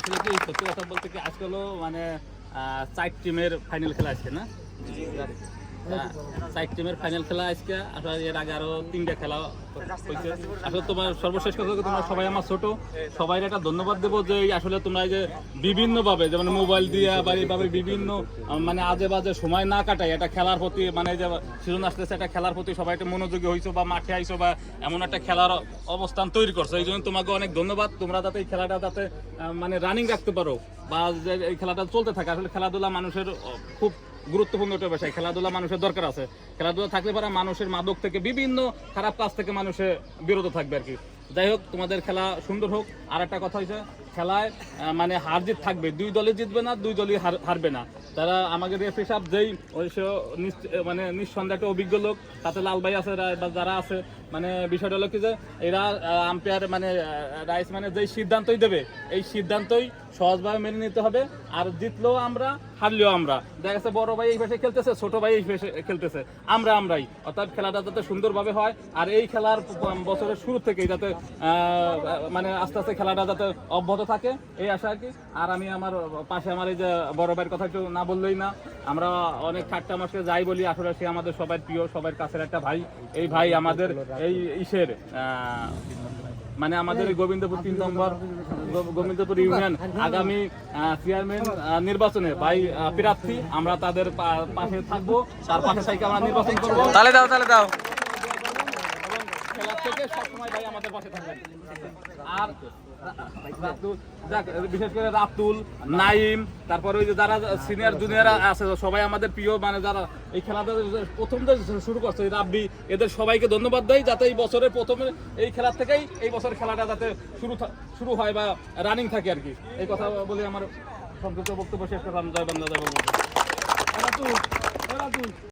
আসলে কি সত্যি কথা বলতে কি আজকালও মানে 4 টিমের ফাইনাল খেলা আজকে না, 4 টিমের ফাইনাল খেলা আজকে। আসলে এর আগে আরো 3টা খেলা হয়েছে। আসলে তোমার সর্বশেষ কথা, তোমরা সবাই আমার ছোট, সবাই একটা ধন্যবাদ দেবো যে আসলে তোমরা যে বিভিন্নভাবে যেমন মোবাইল দিয়ে বা এইভাবে বিভিন্ন মানে আজে বাজে সময় না কাটাই একটা খেলার প্রতি, মানে যে সিজন আসতেছে একটা খেলার প্রতি সবাই একটা মনোযোগী হয়েছো বা মাঠে আইছো বা এমন একটা খেলার অবস্থান তৈরি করছো, এই জন্য তোমাকে অনেক ধন্যবাদ। তোমরা যাতে এই খেলাটা যাতে মানে রানিং রাখতে পারো বা যে এই খেলাটা চলতে থাকে। আসলে খেলাধুলা মানুষের খুব গুরুত্বপূর্ণ একটা বিষয়, খেলাধুলা মানুষের দরকার আছে। খেলাধুলা থাকলে পারে মানুষের মাদক থেকে বিভিন্ন খারাপ কাজ থেকে মানুষের বিরত থাকবে আর কি। যাই হোক, তোমাদের খেলা সুন্দর হোক। আর একটা কথা হয়েছে, খেলায় মানে হার জিত থাকবে, 2 দলই জিতবে না, 2 দলই হারবে না। তারা আমাদের রেফারি সাহেব যেই মানে নিঃসন্দেহে একটা অভিজ্ঞ লোক, তাতে লাল ভাই আছে বা যারা আছে, মানে বিষয়টা হলো কি যে এরা আম্পায়ার মানে রাইস মানে যেই সিদ্ধান্তই দেবে এই সিদ্ধান্তই সহজভাবে মেনে নিতে হবে। আর জিতলেও আমরা, হারলেও আমরা। দেখা গেছে বড় ভাই এই পাশে খেলতেছে, ছোট ভাই এই পাশে খেলতেছে, আমরাই। অর্থাৎ খেলাটা যাতে সুন্দরভাবে হয় আর এই খেলার বছরের শুরু থেকেই যাতে মানে আস্তে আস্তে খেলাটা যাতে অব্যাহত থাকে, এই আশা আর কি। আর আমি আমার পাশে আমার এই যে বড় ভাইয়ের কথা একটু না বললেই না, আমরা অনেক ঠাট্টা মাসকে যাই বলি, আসলে সে আমাদের সবার প্রিয়, সবার কাছের একটা ভাই। এই ভাই আমাদের এই ইসের মানে আমাদের গোবিন্দপুর 3 নম্বর গোবিন্দপুর ইউনিয়ন আগামী চেয়ারম্যান নির্বাচনে ভাই প্রার্থী। আমরা তাদের পাশে থাকবো, তার পাশে থেকে আমরা নির্বাচন করবো। তালে দাও খেলা থেকে সবসময় ভাই আমাদের পাশে থাকবেন। আর বিশেষ করে রাতুল, নাইম, তারপরে ওই যে যারা সিনিয়র জুনিয়র আছে সবাই আমাদের প্রিয়, মানে যারা এই খেলাটা প্রথম শুরু করছে, রাব্বি, এদের সবাইকে ধন্যবাদ দেয় যাতে এই বছরের প্রথমে এই খেলার থেকেই এই বছরের খেলাটা যাতে শুরু হয় বা রানিং থাকে আর কি। এই কথা বলে আমার সংক্ষিপ্ত বক্তব্য শেষ করলাম। জয় বাংলা, জয় বাংলা।